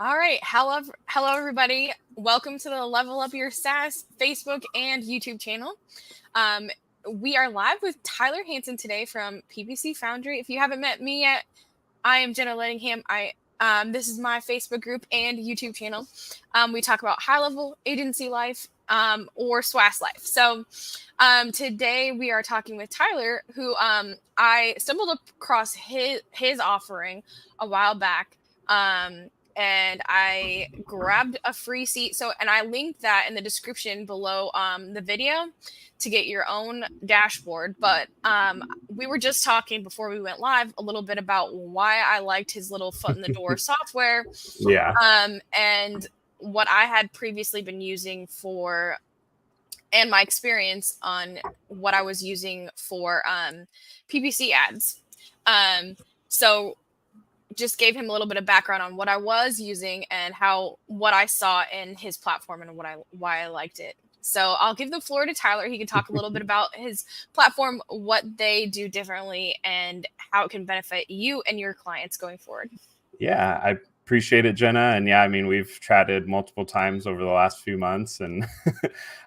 All right. Hello, everybody. Welcome to the Level Up Your SaaS Facebook and YouTube channel. Um, we are live with Tyler Hansen today from PPC Foundry. If you haven't met me yet, I am Jenna Lettingham. This is my Facebook group and YouTube channel. We talk about high level agency life or SWAS life. So today we are talking with Tyler, who I stumbled across his offering a while back. And I grabbed a free seat. And I linked that in the description below the video to get your own dashboard. But we were just talking before we went live a little bit about why I liked his little foot in the door software. Yeah. And what I had previously been using for, and my experience on what I was using for PPC ads. So just gave him a little bit of background on what I was using and what I saw in his platform and why I liked it. So I'll give the floor to Tyler. He can talk a little bit about his platform, what they do differently, and how it can benefit you and your clients going forward. Yeah, I appreciate it, Jenna. And yeah, I mean, we've chatted multiple times over the last few months, and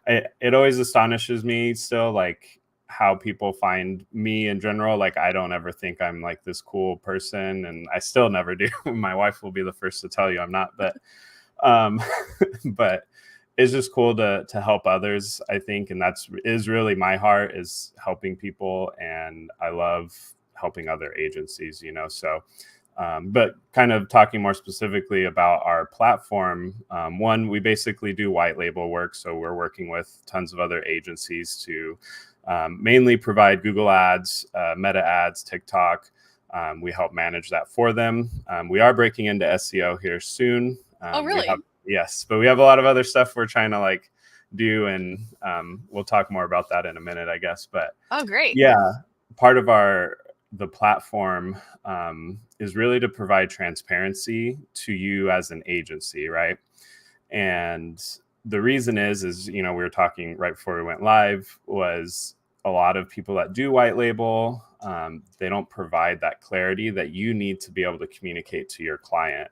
it always astonishes me still, like how people find me in general. Like, I don't ever think I'm like this cool person, and I still never do. My wife will be the first to tell you I'm not, but but it's just cool to help others, I think. And is really my heart, is helping people. And I love helping other agencies, so but kind of talking more specifically about our platform, one, we basically do white label work. So we're working with tons of other agencies to mainly provide Google ads, Meta ads, TikTok. We help manage that for them. We are breaking into SEO here soon. Oh, really? Yes, but we have a lot of other stuff we're trying to do, and we'll talk more about that in a minute, I guess. But oh, great. Yeah, part of the platform is really to provide transparency to you as an agency, right? And the reason is we were talking right before we went live, was a lot of people that do white label, they don't provide that clarity that you need to be able to communicate to your client.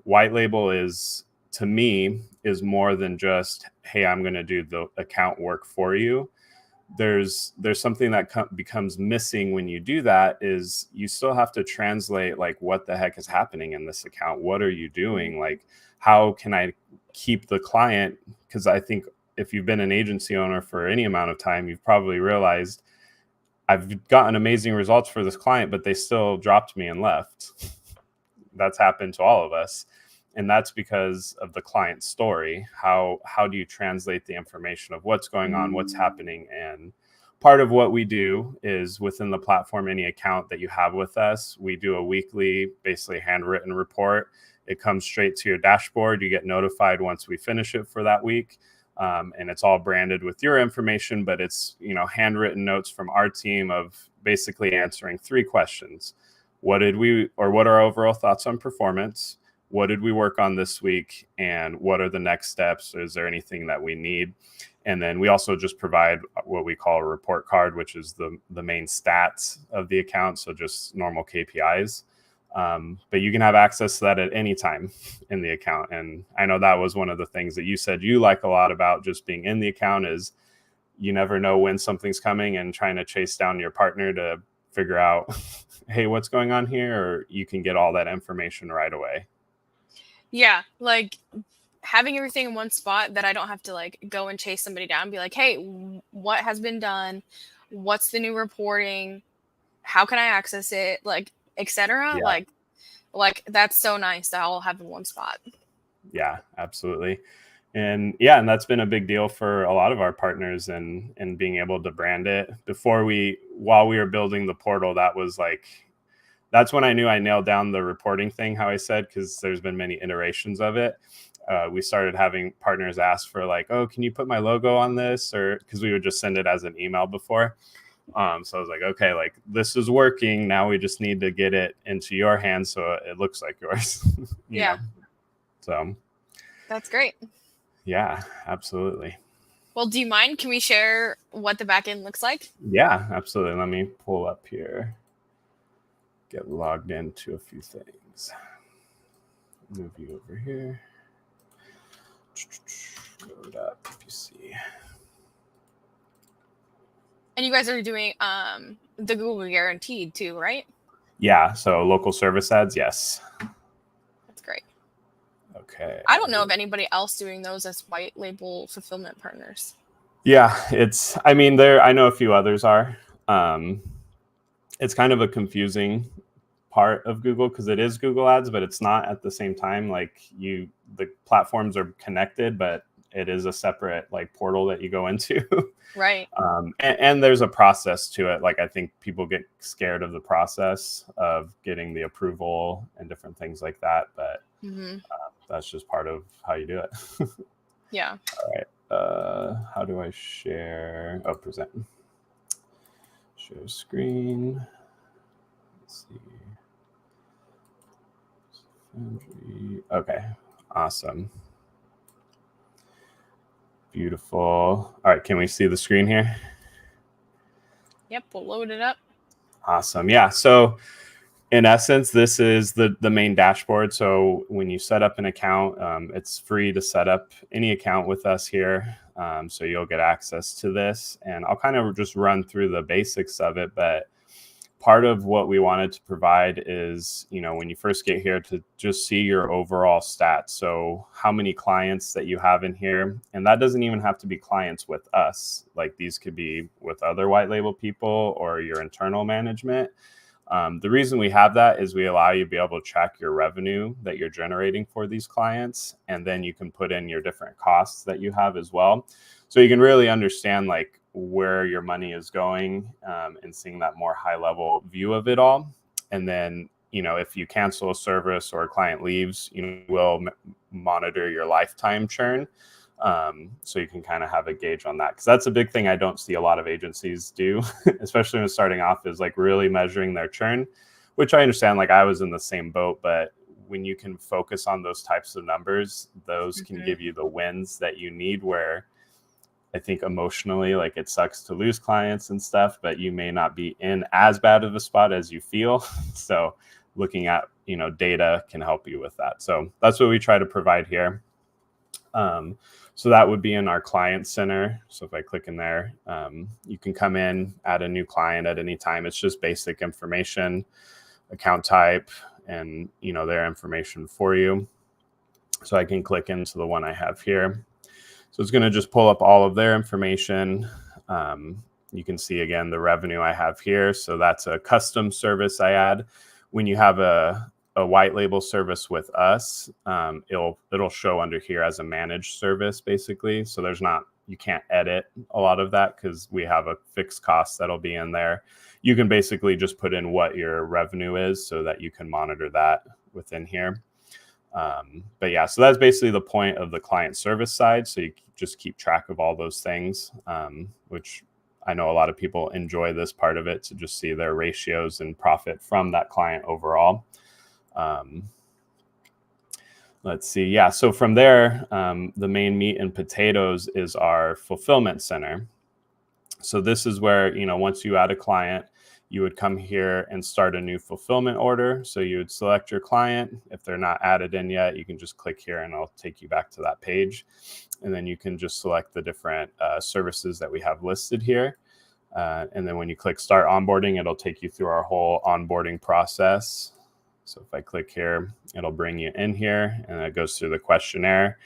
White label to me is more than just, hey, I'm going to do the account work for you. There's something that becomes missing when you do that, is you still have to translate, like, what the heck is happening in this account? What are you doing? Like, how can I keep the client? Because I think if you've been an agency owner for any amount of time, you've probably realized, I've gotten amazing results for this client, but they still dropped me and left. That's happened to all of us. And that's because of the client story. How do you translate the information of what's going on, what's happening? And part of what we do is, within the platform, any account that you have with us, we do a weekly, basically handwritten report. It comes straight to your dashboard. You get notified once we finish it for that week. And it's all branded with your information, but it's, handwritten notes from our team of basically answering 3 questions. What are our overall thoughts on performance? What did we work on this week? And what are the next steps? Is there anything that we need? And then we also just provide what we call a report card, which is the main stats of the account. So just normal KPIs. But you can have access to that at any time in the account. And I know that was one of the things that you said you like a lot about just being in the account, is you never know when something's coming, and trying to chase down your partner to figure out, hey, what's going on here? Or you can get all that information right away. Yeah, like having everything in one spot, that I don't have to go and chase somebody down and be like, hey, what has been done? What's the new reporting? How can I access it? Etc. Yeah. Like that's so nice to all have in one spot. Yeah, absolutely. And that's been a big deal for a lot of our partners, and being able to brand it. While we were building the portal, that's when I knew I nailed down the reporting thing, how I said, because there's been many iterations of it. We started having partners ask for oh, can you put my logo on this? Or because we would just send it as an email before. So I was like, okay, this is working. Now we just need to get it into your hands so it looks like yours. you know? So that's great. Yeah, absolutely. Well, do you mind? Can we share what the backend looks like? Yeah, absolutely. Let me pull up here. Get logged into a few things. move you over here. Go to PPC. And you guys are doing the Google Guaranteed too, right? Yeah, so local service ads, yes. That's great. Okay. I don't know of anybody else doing those as white label fulfillment partners. Yeah, I know a few others are. It's kind of a confusing part of Google because it is Google Ads, but it's not at the same time. Like the platforms are connected, but it is a separate like portal that you go into. Right. And there's a process to it. Like I think people get scared of the process of getting the approval and different things like that. But that's just part of how you do it. Yeah. All right. How do I share? Oh, present. Share screen. Let's see. Foundry. Okay. Awesome. Beautiful. All right. Can we see the screen here? Yep. We'll load it up. Awesome. Yeah. So in essence, this is the main dashboard. So when you set up an account, it's free to set up any account with us here. So you'll get access to this. And I'll kind of just run through the basics of it. But part of what we wanted to provide is, when you first get here, to just see your overall stats. So how many clients that you have in here. And that doesn't even have to be clients with us. Like these could be with other white label people or your internal management. The reason we have that is we allow you to be able to track your revenue that you're generating for these clients. And then you can put in your different costs that you have as well. So you can really understand like where your money is going and seeing that more high level view of it all. And then, if you cancel a service or a client leaves, we'll monitor your lifetime churn. So you can kind of have a gauge on that, because that's a big thing I don't see a lot of agencies do, especially when starting off, is like really measuring their churn, which I understand. Like I was in the same boat, but when you can focus on those types of numbers, those can give you the wins that you need, where I think emotionally, like it sucks to lose clients and stuff, but you may not be in as bad of a spot as you feel. So looking at, data can help you with that. So that's what we try to provide here. So that would be in our client center. So if I click in there, you can come in, add a new client at any time. It's just basic information, account type, and their information for you. So I can click into the one I have here. So it's going to just pull up all of their information. You can see again the revenue I have here. So that's a custom service I add. When you have a white label service with us, it'll show under here as a managed service, basically. So you can't edit a lot of that because we have a fixed cost that'll be in there. You can basically just put in what your revenue is so that you can monitor that within here. But yeah, so that's basically the point of the client service side. So you just keep track of all those things, which I know a lot of people enjoy this part of it, to just see their ratios and profit from that client overall. Let's see. Yeah. So from there, the main meat and potatoes is our fulfillment center. So this is where, once you add a client, you would come here and start a new fulfillment order. So you would select your client. If they're not added in yet, you can just click here and I'll take you back to that page. And then you can just select the different services that we have listed here. And then when you click start onboarding, it'll take you through our whole onboarding process. So if I click here, it'll bring you in here and it goes through the questionnaire.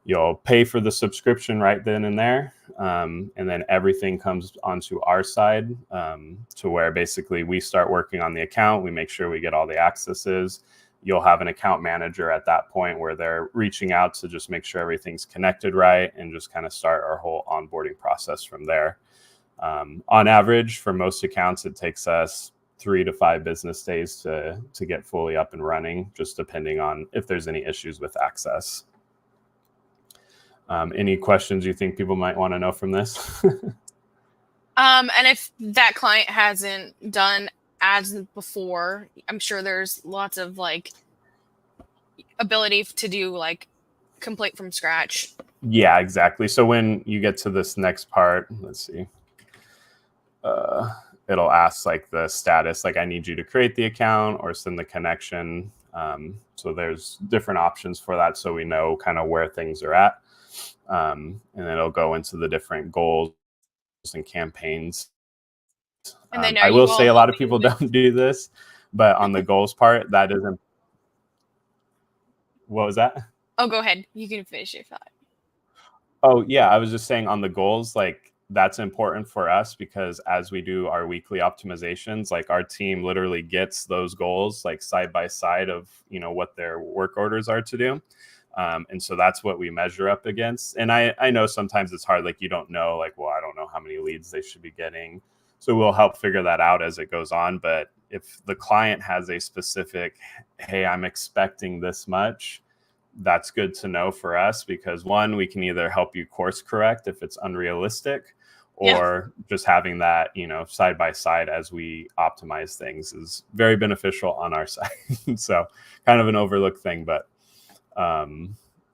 You'll pay for the subscription right then and there. And then everything comes onto our side, to where basically we start working on the account. We make sure we get all the accesses. You'll have an account manager at that point where they're reaching out to just make sure everything's connected right and just kind of start our whole onboarding process from there. On average, for most accounts, it takes us 3 to 5 business days to get fully up and running, just depending on if there's any issues with access. Any questions you think people might want to know from this? And if that client hasn't done ads before, I'm sure there's lots of like ability to do like complete from scratch. Yeah, exactly. So when you get to this next part, let's see. It'll ask like the status, like I need you to create the account or send the connection. So there's different options for that, so we know kind of where things are at. And then it'll go into the different goals and campaigns. And then I are will you say all a lot of helping people with? don't do this, but on the goals part, that isn't. What was that? Oh, go ahead. You can finish your thought. Oh, yeah. I was just saying on the goals, like that's important for us because as we do our weekly optimizations, like our team literally gets those goals like side by side of, what their work orders are to do. And so that's what we measure up against. And I know sometimes it's hard, like you don't know, like, well, I don't know how many leads they should be getting. So we'll help figure that out as it goes on. But if the client has a specific, hey, I'm expecting this much, that's good to know for us because one, we can either help you course correct if it's unrealistic, Yeah. or just having that, side by side as we optimize things is very beneficial on our side. So kind of an overlooked thing, but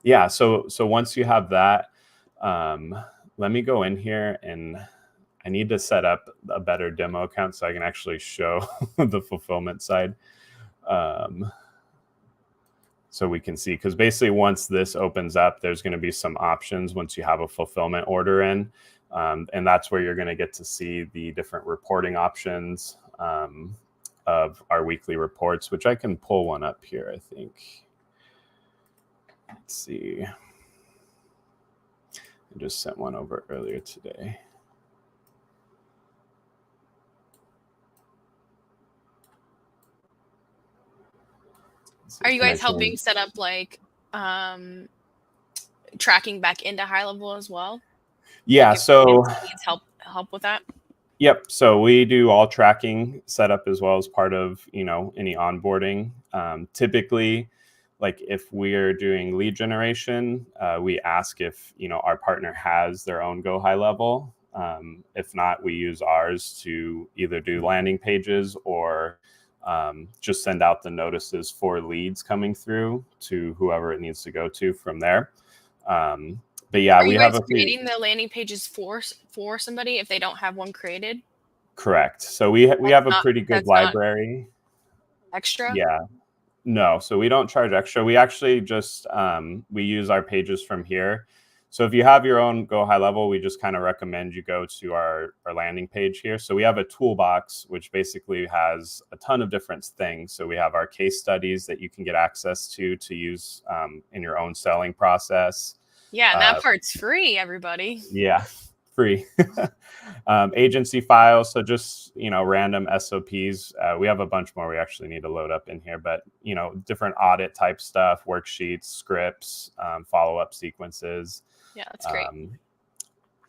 yeah. So once you have that, let me go in here and I need to set up a better demo account so I can actually show the fulfillment side. So we can see, because basically once this opens up, there's going to be some options once you have a fulfillment order in. And that's where you're going to get to see the different reporting options of our weekly reports, which I can pull one up here, I think. Let's see. I just sent one over earlier today. Are you guys helping set up like tracking back into HighLevel as well? Yeah. Like So needs help with that. Yep. So we do all tracking setup as well as part of, any onboarding. Typically, like if we're doing lead generation, we ask if, our partner has their own GoHighLevel. If not, we use ours to either do landing pages or just send out the notices for leads coming through to whoever it needs to go to from there. But yeah, Are we you have guys a few. creating the landing pages for somebody if they don't have one created? Correct. So we have a pretty good That's not library. extra. Yeah. No, so we don't charge extra. We actually just we use our pages from here. So if you have your own GoHighLevel, we just kind of recommend you go to our landing page here. So we have a toolbox, which basically has a ton of different things. So we have our case studies that you can get access to use in your own selling process. Yeah, and that part's free, everybody. Yeah, free. Agency files, so just random SOPs. We have a bunch more we actually need to load up in here, but different audit type stuff, worksheets, scripts, follow-up sequences. Yeah, that's great.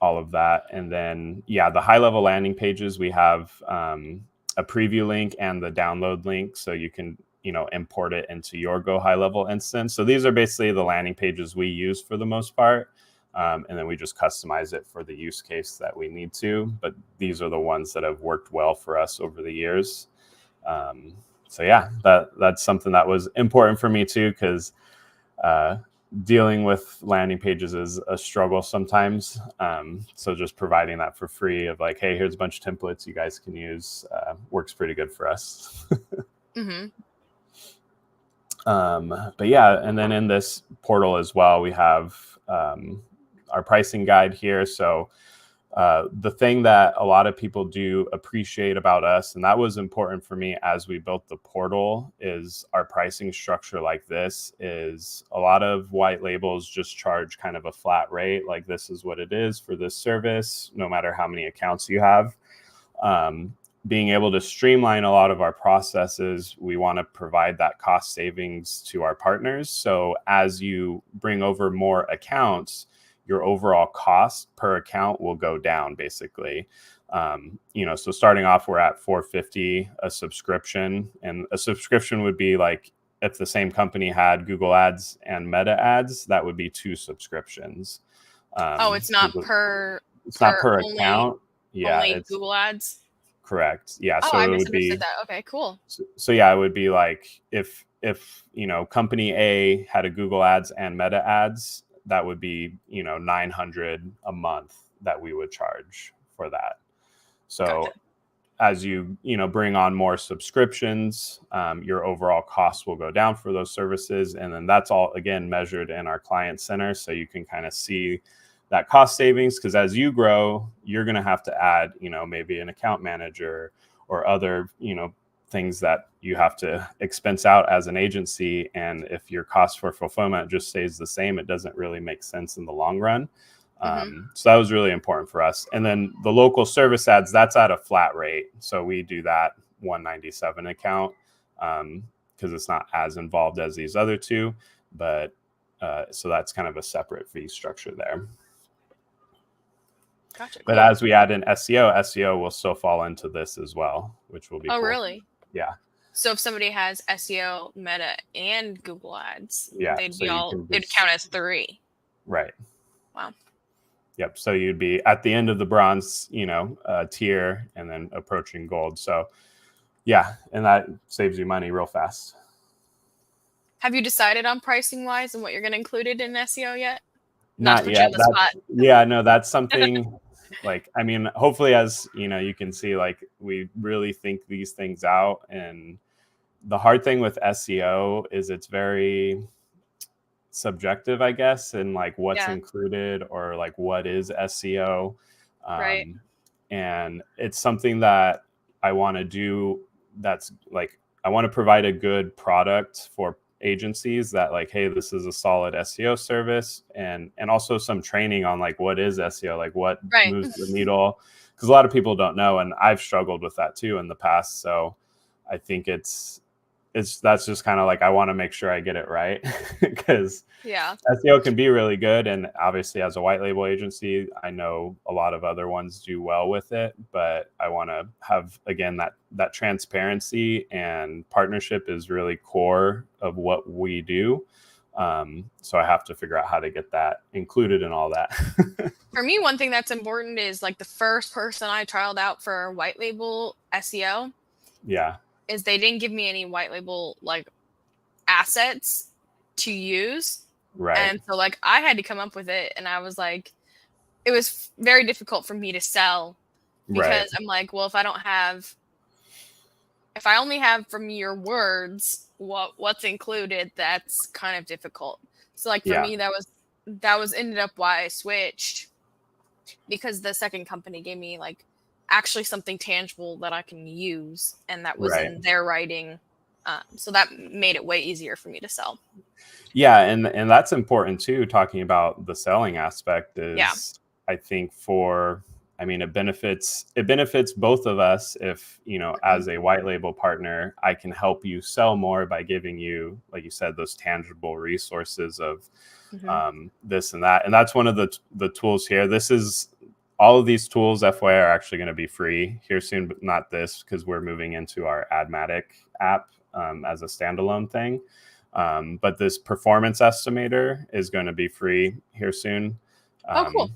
All of that. And then the HighLevel landing pages, we have a preview link and the download link, so you can import it into your GoHighLevel instance. So these are basically the landing pages we use for the most part. And then we just customize it for the use case that we need to. But these are the ones that have worked well for us over the years. So yeah, that's something that was important for me too, because dealing with landing pages is a struggle sometimes. So just providing that for free of like, hey, here's a bunch of templates you guys can use works pretty good for us. Mm-hmm. But yeah, and then in this portal as well, we have our pricing guide here. So the thing that a lot of people do appreciate about us, and that was important for me as we built the portal, is our pricing structure like this. Is a lot of white labels just charge kind of a flat rate, like this is what it is for this service, no matter how many accounts you have. Being able to streamline a lot of our processes, we want to provide that cost savings to our partners. So as you bring over more accounts, your overall cost per account will go down basically. So starting off, we're at $450 a subscription, and a subscription would be like if the same company had Google Ads and Meta Ads, that would be 2 subscriptions. It's not per. It's not per account. Yeah, only it's Google Ads. Correct. Yeah. Oh, So I it would misunderstood be that. Okay, cool. So yeah, it would be like if company A had a Google Ads and Meta Ads, that would be $900 a month that we would charge for that. So Gotcha. as you bring on more subscriptions, your overall costs will go down for those services. And then that's all, again, measured in our client center. So you can kind of see that cost savings, because as you grow, you're going to have to add, maybe an account manager or other, things that you have to expense out as an agency. And if your cost for fulfillment just stays the same, it doesn't really make sense in the long run. So that was really important for us. And then the local service ads, that's at a flat rate. So we do that $197 account because it's not as involved as these other two. But so that's kind of a separate fee structure there. Gotcha. But cool. As we add in SEO will still fall into this as well, which will be cool. Really? Yeah. So if somebody has SEO, Meta, and Google Ads, Yeah, it'd count as 3. Right. Wow. Yep. So you'd be at the end of the bronze, tier, and then approaching gold. So yeah, and that saves you money real fast. Have you decided on pricing wise and what you're going to include in SEO yet? Not yet. Yeah, no, that's something hopefully, as you can see, we really think these things out. And the hard thing with SEO is it's very subjective, I guess, and what's included or what is SEO. Right. And it's something that I want to do. That's I want to provide a good product for agencies that hey, this is a solid SEO service, and also some training on what is SEO, what moves the needle, because a lot of people don't know, and I've struggled with that too in the past. So I think that's just kind of I want to make sure I get it right, because SEO can be really good. And obviously as a white label agency, I know a lot of other ones do well with it, but I want to have, again, that transparency, and partnership is really core of what we do. So I have to figure out how to get that included in all that. For me, one thing that's important is the first person I trialed out for white label SEO. Yeah. Is they didn't give me any white label assets to use. Right. And so I had to come up with it, and I was it was very difficult for me to sell, because I'm well, if I only have from your words what's included, that's kind of difficult. So for me, that was ended up why I switched, because the second company gave me actually something tangible that I can use, and that was in their writing. So that made it way easier for me to sell. Yeah, and that's important too. Talking about the selling aspect is, I think it benefits both of us if, as a white label partner, I can help you sell more by giving you, like you said, those tangible resources of this and that. And that's one of the tools here. All of these tools, FYI, are actually going to be free here soon, but not this, because we're moving into our Admatic app as a standalone thing. But this performance estimator is going to be free here soon. Cool.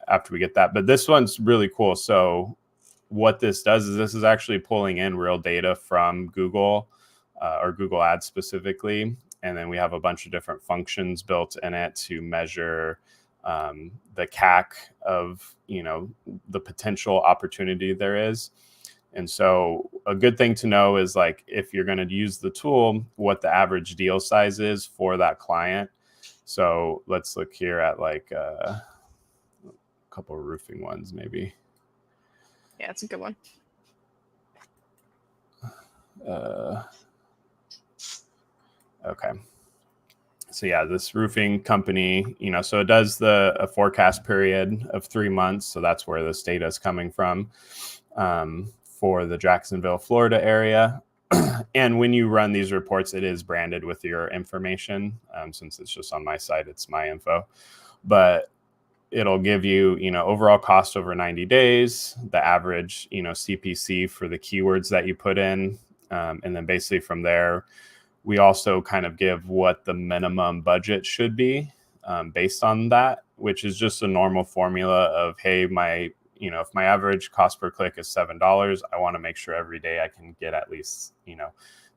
After we get that. But this one's really cool. So what this does is this is actually pulling in real data from Google or Google Ads specifically. And then we have a bunch of different functions built in it to measure the CAC of, the potential opportunity there is. And so a good thing to know is if you're going to use the tool, what the average deal size is for that client. So let's look here at a couple of roofing ones, maybe. Yeah, it's a good one. Okay. So yeah, this roofing company, so it does a forecast period of 3 months. So that's where this data is coming from for the Jacksonville, Florida area. And when you run these reports, it is branded with your information. Since it's just on my site, it's my info. But it'll give you, overall cost over 90 days, the average, CPC for the keywords that you put in. And then basically from there, we also kind of give what the minimum budget should be based on that, which is just a normal formula of, hey, if my average cost per click is $7, I want to make sure every day I can get at least,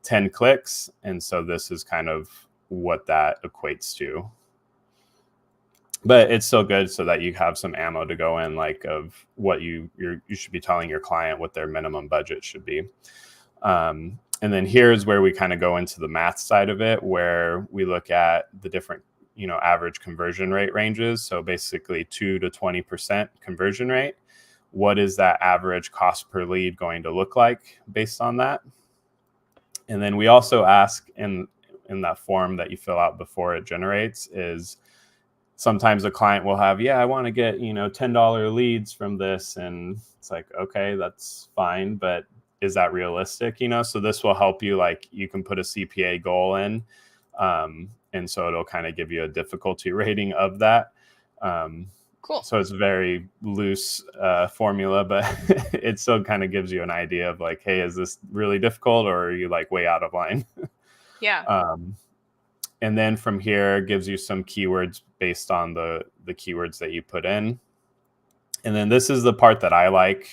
10 clicks. And so this is kind of what that equates to. but it's still good so that you have some ammo to go in, like of what you should be telling your client what their minimum budget should be. And then here's where we kind of go into the math side of it, where we look at the different, average conversion rate ranges. So basically 2 to 20% conversion rate. What is that average cost per lead going to look like based on that? And then we also ask in that form that you fill out before it generates is, sometimes a client will have, I want to get, $10 leads from this. And it's like, okay, that's fine, but is that realistic? So this will help you, like you can put a CPA goal in. And so it'll kind of give you a difficulty rating of that. Cool. So it's a very loose formula, but it still kind of gives you an idea of like, hey, is this really difficult or are you like way out of line? Yeah. And then from here, it gives you some keywords based on the keywords that you put in. And then this is the part that I like.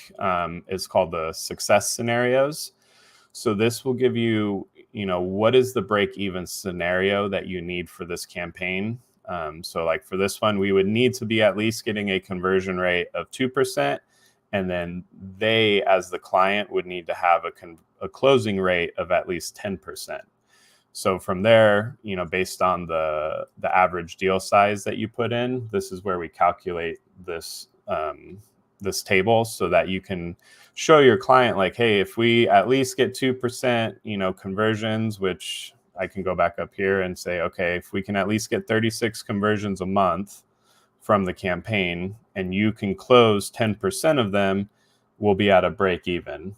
It's called the success scenarios. So this will give you, what is the break-even scenario that you need for this campaign? So like for this one, we would need to be at least getting a conversion rate of 2%. And then they, as the client, would need to have a closing rate of at least 10%. So from there, based on the average deal size that you put in, this is where we calculate this this table so that you can show your client like, hey, if we at least get 2%, conversions, which I can go back up here and say, okay, if we can at least get 36 conversions a month from the campaign and you can close 10% of them, we'll be at a break even.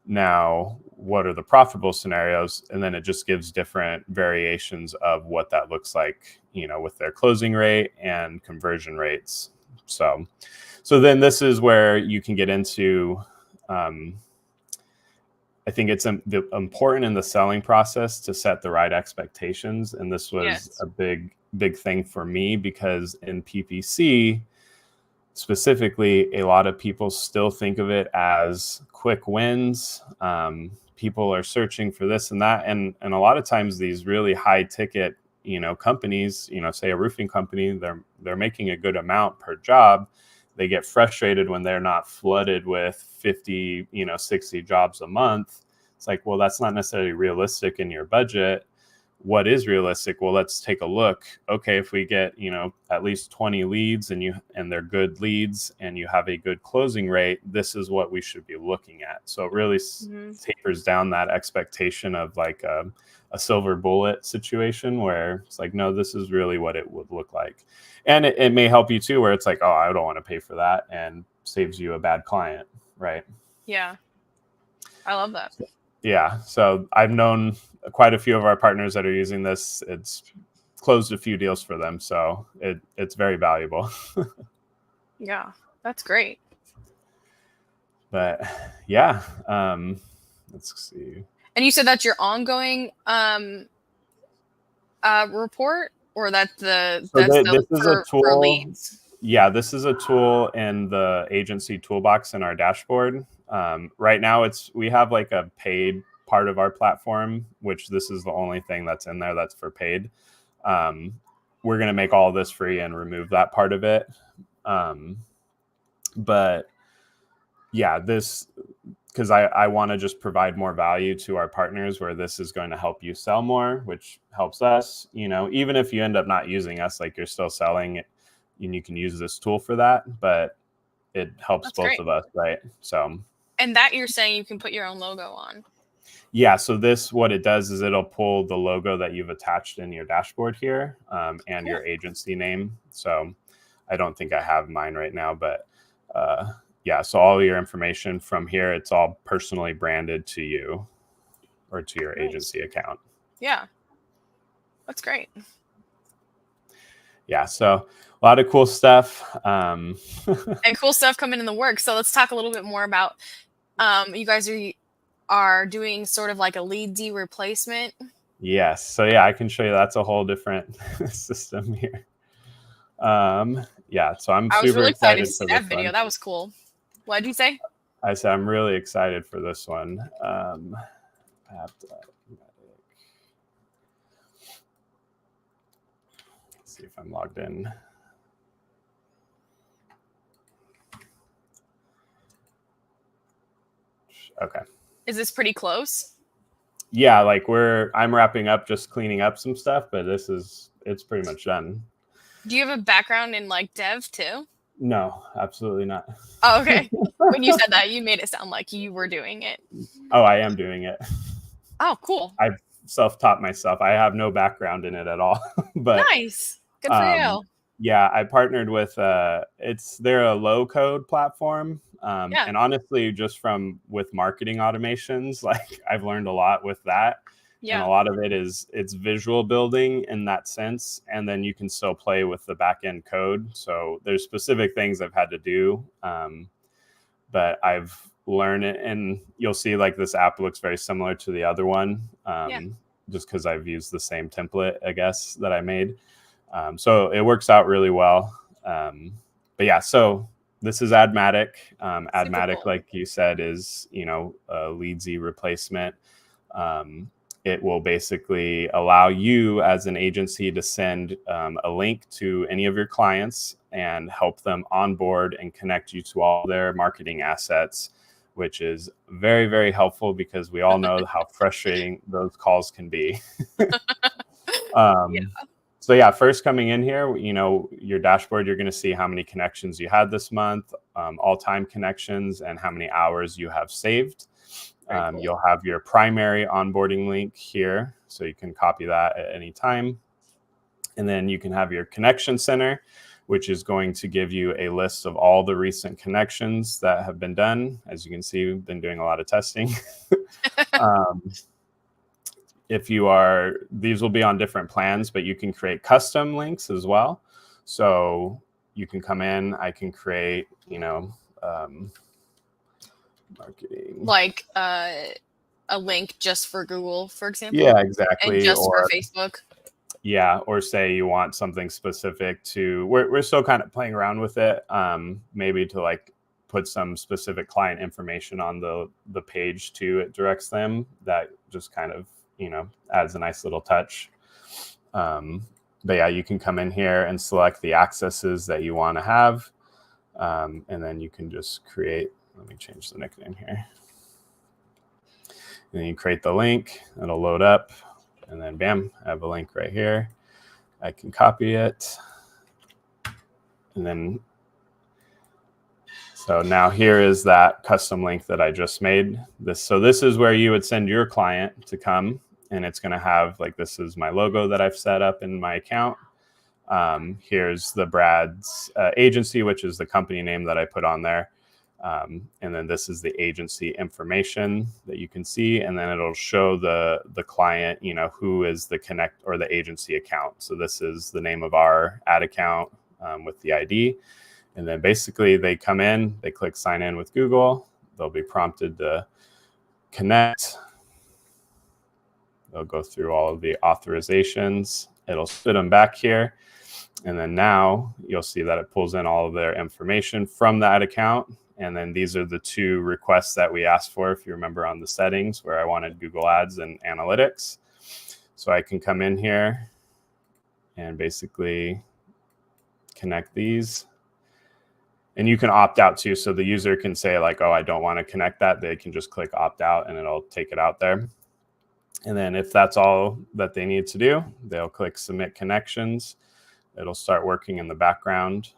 Now, what are the profitable scenarios? And then it just gives different variations of what that looks like, with their closing rate and conversion rates. So then this is where you can get into, I think it's important in the selling process to set the right expectations. And this was a big thing for me because in PPC, specifically, a lot of people still think of it as quick wins. People are searching for this and that. And a lot of times these really high ticket, companies, say a roofing company, they're making a good amount per job. They get frustrated when they're not flooded with 50, 60 jobs a month. It's like, well, that's not necessarily realistic in your budget. What is realistic? Well, let's take a look. Okay, if we get, at least 20 leads and they're good leads and you have a good closing rate, this is what we should be looking at. So it really tapers down that expectation of like a silver bullet situation where it's like, no, this is really what it would look like. And it may help you too, where it's like, oh, I don't want to pay for that, and saves you a bad client, right? Yeah. I love that. Yeah. So I've known quite a few of our partners that are using this. It's closed a few deals for them. So it's very valuable. Yeah, that's great. But yeah, let's see. And you said that's your ongoing report, or that's this is a tool for leads? Yeah, this is a tool in the agency toolbox in our dashboard. Right now we have like a paid part of our platform, which this is the only thing that's in there that's for paid. We're going to make all of this free and remove that part of it. But yeah, because I want to just provide more value to our partners, where this is going to help you sell more, which helps us, even if you end up not using us, like you're still selling, and you can use this tool for that, but it helps both of us, right? So, and that you're saying you can put your own logo on. Yeah, so what it does is it'll pull the logo that you've attached in your dashboard here, and your agency name. So I don't think I have mine right now, but yeah, so all your information from here, it's all personally branded to you or to your agency account. Yeah, that's great. Yeah, so a lot of cool stuff. And cool stuff coming in the works. So let's talk a little bit more about, you guys are doing sort of like a lead D replacement. Yes. So yeah, I can show you. That's a whole different system here. Yeah, so I was really excited to see that video. That was cool. What did you say? I said I'm really excited for this one. I have to let's see if I'm logged in. Okay. Is this pretty close? Yeah, like I'm wrapping up, just cleaning up some stuff, but it's pretty much done. Do you have a background in like dev too? No, absolutely not. Oh, okay. When you said that, you made it sound like you were doing it. Oh, I am doing it. Oh, cool. I've self-taught myself. I have no background in it at all. But Nice. Good for you. yeah, I partnered with they're a low code platform. Yeah. And honestly, just with marketing automations, like I've learned a lot with that. And a Yeah. lot of it's visual building in that sense. And then you can still play with the back end code. So there's specific things I've had to do. But I've learned it, and you'll see like this app looks very similar to the other one. Just because I've used the same template, I guess, that I made. So it works out really well. But yeah, so this is Admatic. Admatic, cool. like you said, is, a Leadsy replacement. It will basically allow you as an agency to send a link to any of your clients and help them onboard and connect you to all their marketing assets, which is very, very helpful because we all know how frustrating those calls can be. So yeah, first coming in here, your dashboard, you're going to see how many connections you had this month, all-time connections, and how many hours you have saved. Cool. You'll have your primary onboarding link here, so you can copy that at any time. And then you can have your connection center, which is going to give you a list of all the recent connections that have been done. As you can see, we've been doing a lot of testing. These will be on different plans, but you can create custom links as well. So you can come in, I can create, marketing. Like a link just for Google, for example? Yeah, exactly. And just for Facebook? Yeah, or say you want something specific to, we're still kind of playing around with it, maybe to like put some specific client information on the page too. It directs them. That just kind of, adds a nice little touch. But yeah, you can come in here and select the accesses that you want to have. And then you can just create, let me change the nickname here. And then you create the link, it'll load up, and then bam, I have a link right here. I can copy it. And then, so now here is that custom link that I just made. So this is where you would send your client to come, and it's going to have, like, this is my logo that I've set up in my account. Here's the Brad's agency, which is the company name that I put on there. And then this is the agency information that you can see, and then it'll show the client, who is the connect or the agency account. So this is the name of our ad account with the ID. And then basically they come in, they click sign in with Google. They'll be prompted to connect. They'll go through all of the authorizations. It'll spit them back here. And then now you'll see that it pulls in all of their information from that account. And then these are the two requests that we asked for, if you remember, on the settings where I wanted Google Ads and analytics. So I can come in here and basically connect these. And you can opt out too. So the user can say like, oh, I don't want to connect that. They can just click opt out and it'll take it out there. And then if that's all that they need to do, they'll click submit connections. It'll start working in the background.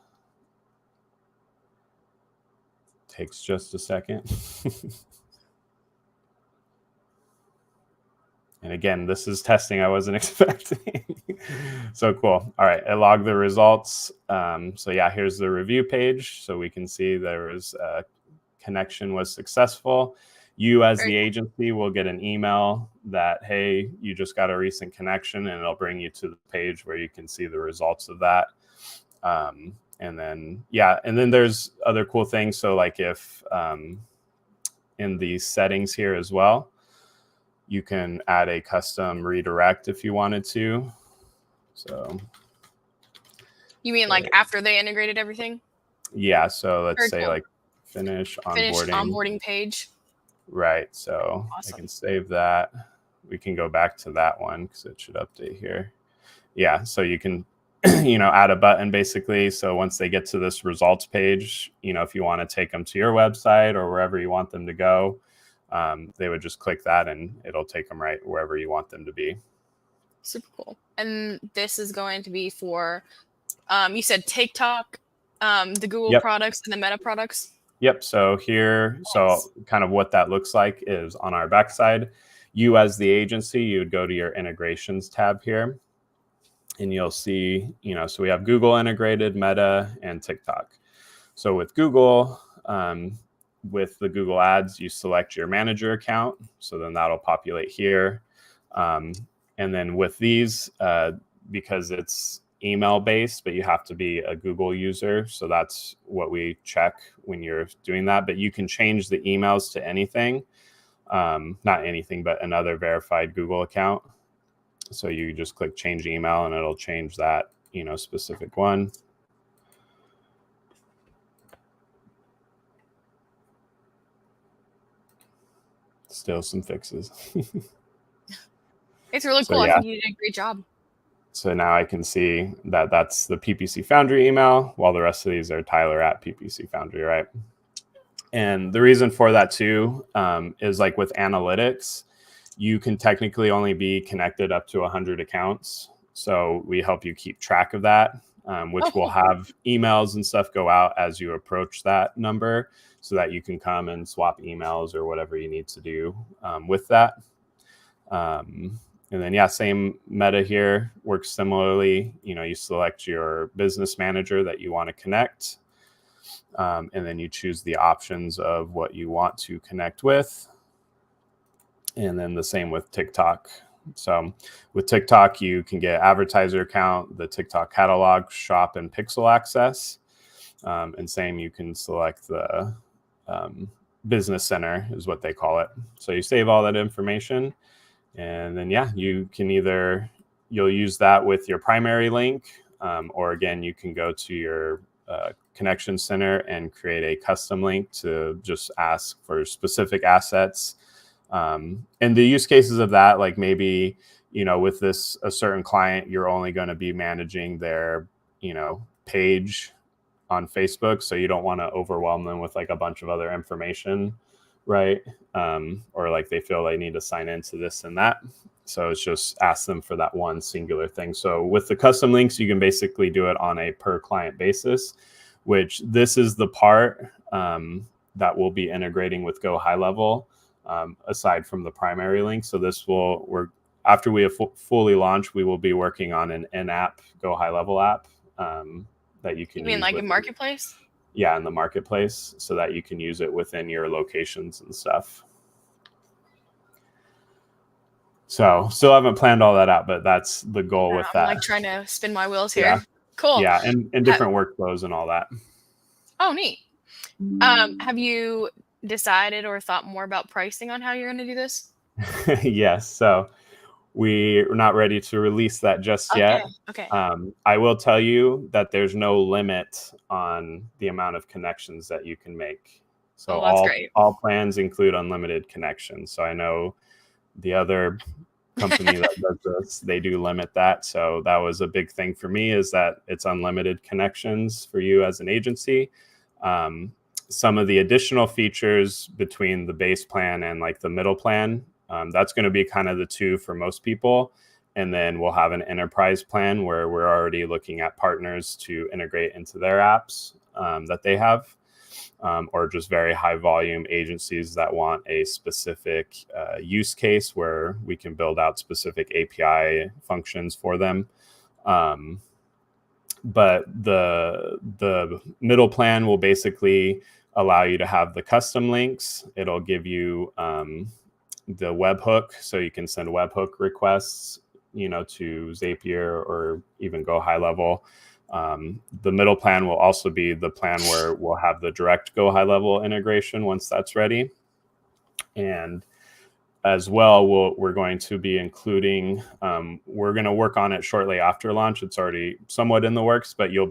Takes just a second. And again, this is testing I wasn't expecting. So cool. All right, I logged the results. So yeah, here's the review page. So we can see there was a connection was successful. You as the agency will get an email that, hey, you just got a recent connection, and it'll bring you to the page where you can see the results of that. And then, yeah, and then there's other cool things. So like if in the settings here as well, you can add a custom redirect if you wanted to. So. You mean like after they integrated everything? Yeah, so let's say like finish onboarding page. Right, so awesome. I can save that. We can go back to that one because it should update here. Yeah, so you can, add a button basically. So once they get to this results page, if you want to take them to your website or wherever you want them to go, they would just click that and it'll take them right wherever you want them to be. Super cool. And this is going to be for, you said TikTok, the Google products and the Meta products? Yep. So here, Nice. So kind of what that looks like is on our backside, you as the agency, you would go to your integrations tab here and you'll see, so we have Google integrated, Meta, and TikTok. So with Google, with the Google ads, you select your manager account. So then that'll populate here. And then with these, because it's email based, but you have to be a Google user. So that's what we check when you're doing that. But you can change the emails to anything, not anything, but another verified Google account. So you just click change email and it'll change that, specific one. Still some fixes. It's really cool. Yeah. I think you did a great job. So now I can see that that's the PPC Foundry email, while the rest of these are Tyler at PPC Foundry, right? And the reason for that too is like with analytics, you can technically only be connected up to 100 accounts. So we help you keep track of that, which will have emails and stuff go out as you approach that number so that you can come and swap emails or whatever you need to do with that. And then, same Meta here works similarly. You select your business manager that you want to connect. And then you choose the options of what you want to connect with. And then the same with TikTok. So with TikTok, you can get advertiser account, the TikTok catalog, shop, and pixel access. And same, you can select the business center is what they call it. So you save all that information. And then, you can you'll use that with your primary link, or again, you can go to your connection center and create a custom link to just ask for specific assets. And the use cases of that, like maybe, with a certain client, you're only going to be managing their, page on Facebook. So you don't want to overwhelm them with like a bunch of other information. Right. Or like they feel they need to sign into this and that. So it's just ask them for that one singular thing. So with the custom links, you can basically do it on a per client basis, which this is the part that we'll be integrating with GoHighLevel aside from the primary link. So after we have fully launched, we will be working on an in-app GoHighLevel app that you can use. You mean like a marketplace? Yeah, in the marketplace, so that you can use it within your locations and stuff. So still haven't planned all that out, but that's the goal with that. I'm like trying to spin my wheels here. Yeah. Cool. Yeah, and different workflows and all that. Oh, neat. Have you decided or thought more about pricing on how you're going to do this? Yes. So we're not ready to release that just yet. Okay. I will tell you that there's no limit on the amount of connections that you can make. So all plans include unlimited connections. So I know the other company that does this, they do limit that. So that was a big thing for me, is that it's unlimited connections for you as an agency. Some of the additional features between the base plan and like the middle plan, that's going to be kind of the two for most people. And then we'll have an enterprise plan where we're already looking at partners to integrate into their apps that they have, or just very high volume agencies that want a specific use case where we can build out specific API functions for them. But the middle plan will basically allow you to have the custom links. It'll give you the webhook, so you can send webhook requests, to Zapier or even GoHighLevel. The middle plan will also be the plan where we'll have the direct GoHighLevel integration once that's ready. And as well, we're going to be including, we're going to work on it shortly after launch. It's already somewhat in the works, but your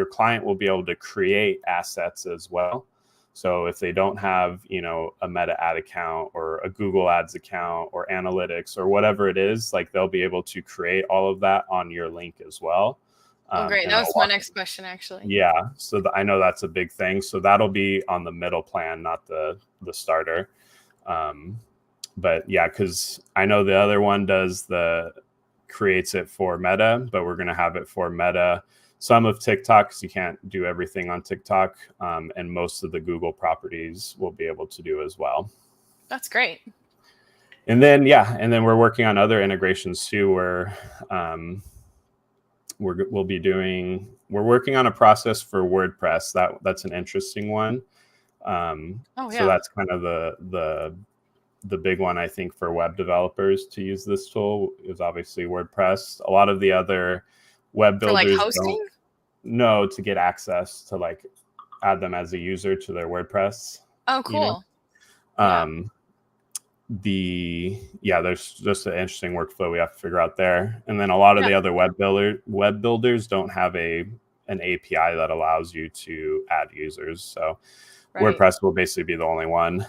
client will be able to create assets as well. So if they don't have, a Meta ad account or a Google Ads account or analytics or whatever it is, like they'll be able to create all of that on your link as well. Oh, great. That was my next question, actually. Yeah. So I know that's a big thing. So that'll be on the middle plan, not the starter. But yeah, because I know the other one creates it for Meta, but we're going to have it for Meta. Some of TikTok, because you can't do everything on TikTok, and most of the Google properties will be able to do as well. That's great. And then we're working on other integrations too, where we're working on a process for WordPress. That's an interesting one. So that's kind of the big one, I think, for web developers to use this tool is obviously WordPress. A lot of the other web builders for like hosting? No, to get access to like add them as a user to their WordPress. Oh, cool. There's just an interesting workflow we have to figure out there. And then a lot of the other web builders don't have an API that allows you to add users. So WordPress will basically be the only one.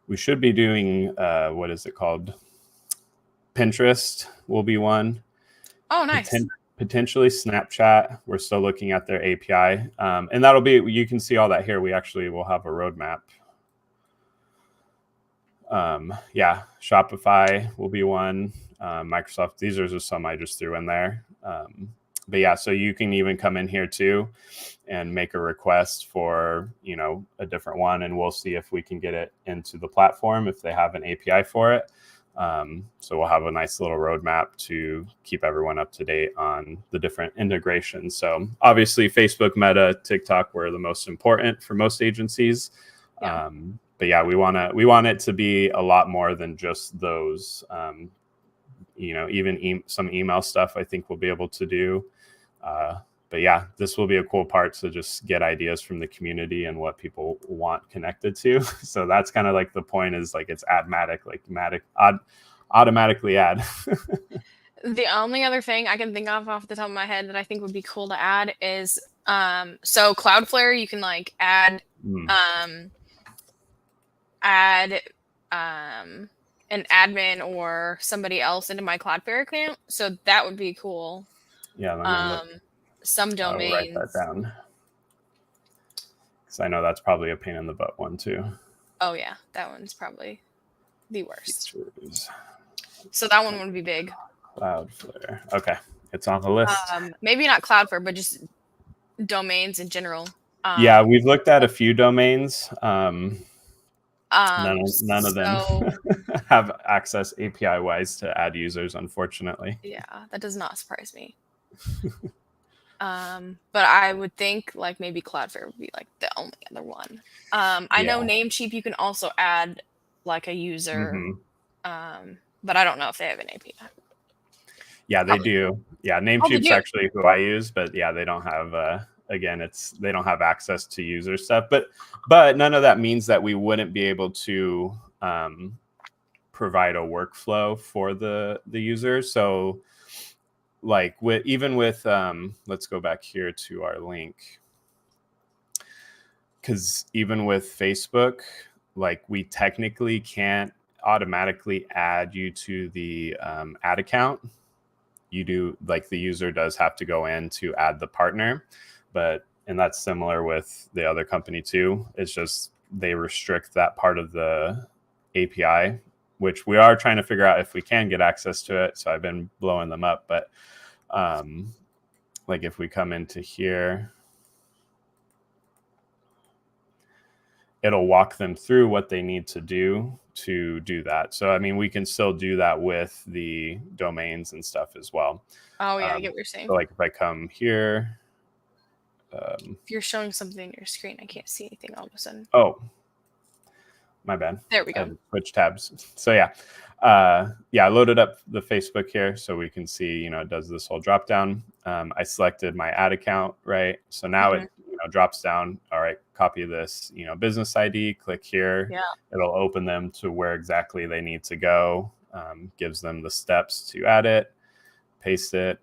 We should be doing what is it called? Pinterest will be one. Oh, nice. Potentially Snapchat. We're still looking at their API. And that'll be, you can see all that here. We actually will have a roadmap. Shopify will be one. Microsoft, these are just some I just threw in there. But yeah, so you can even come in here too and make a request for, a different one, and we'll see if we can get it into the platform if they have an API for it. So we'll have a nice little roadmap to keep everyone up to date on the different integrations. So obviously Facebook, Meta, TikTok were the most important for most agencies. Yeah. But yeah, we want it to be a lot more than just those. Even some email stuff I think we'll be able to do. But yeah, this will be a cool part to just get ideas from the community and what people want connected to. So that's kind of like the point is like it's automatically add. The only other thing I can think of off the top of my head that I think would be cool to add is so Cloudflare, you can like add an admin or somebody else into my Cloudflare account. So that would be cool. Yeah, let me look. Some domains. I'll write that down. Because I know that's probably a pain in the butt one too. Oh yeah, that one's probably the worst. Features. So that one would be big. Cloudflare. Okay, it's on the list. Maybe not Cloudflare, but just domains in general. Yeah, we've looked at a few domains. None of them have access API wise to add users, unfortunately. Yeah, that does not surprise me. But I would think like maybe Cloudflare would be like the only other one. I know Namecheap you can also add like a user, but I don't know if they have an API. Yeah, they do. Yeah, Namecheap's actually who I use, but yeah, they don't have. They don't have access to user stuff. But none of that means that we wouldn't be able to provide a workflow for the user. So like with let's go back here to our link, because even with Facebook, like we technically can't automatically add you to the ad account. You do, like the user does have to go in to add the partner, and that's similar with the other company too. It's just they restrict that part of the API, which we are trying to figure out if we can get access to it. So I've been blowing them up, but like if we come into here, it'll walk them through what they need to do that. So, I mean, we can still do that with the domains and stuff as well. Oh yeah, I get what you're saying. So like if I come here, if you're showing something on your screen, I can't see anything all of a sudden. Oh, my bad. There we go. Switch tabs. So yeah, I loaded up the Facebook here so we can see, it does this whole drop down. I selected my ad account, right? So now it drops down. All right, copy this, business ID, click here. Yeah. It'll open them to where exactly they need to go. Gives them the steps to add it, paste it,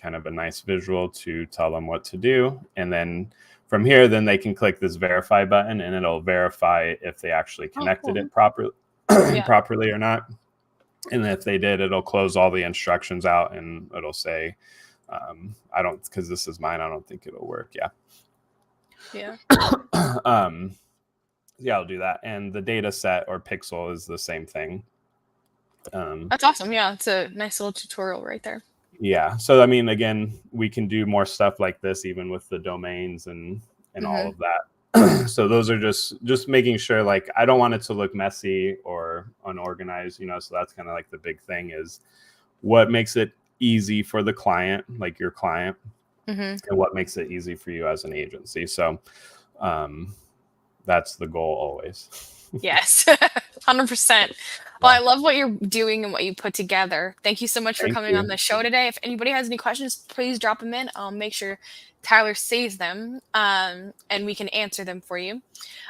kind of a nice visual to tell them what to do. And then from here, then they can click this verify button and it'll verify if they actually connected it properly or not. And if they did, it'll close all the instructions out and it'll say, because this is mine, I don't think it'll work. Yeah. Yeah. Yeah, I'll do that. And the data set or pixel is the same thing. That's awesome. Yeah, it's a nice little tutorial right there. Yeah. So, I mean, again, we can do more stuff like this, even with the domains and all of that. So those are just making sure, like, I don't want it to look messy or unorganized, you know, so that's kind of like the big thing is what makes it easy for the client, like your client, and what makes it easy for you as an agency. So that's the goal always. Yes, 100%. Well, I love what you're doing and what you put together. Thank you so much for coming on the show today. If anybody has any questions, please drop them in. I'll make sure Tyler saves them, and we can answer them for you.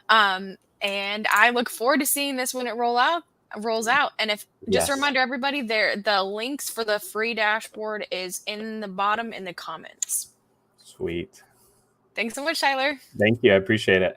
And I look forward to seeing this when it rolls out. And if just a reminder, everybody, the links for the free dashboard is in the bottom in the comments. Sweet. Thanks so much, Tyler. Thank you. I appreciate it.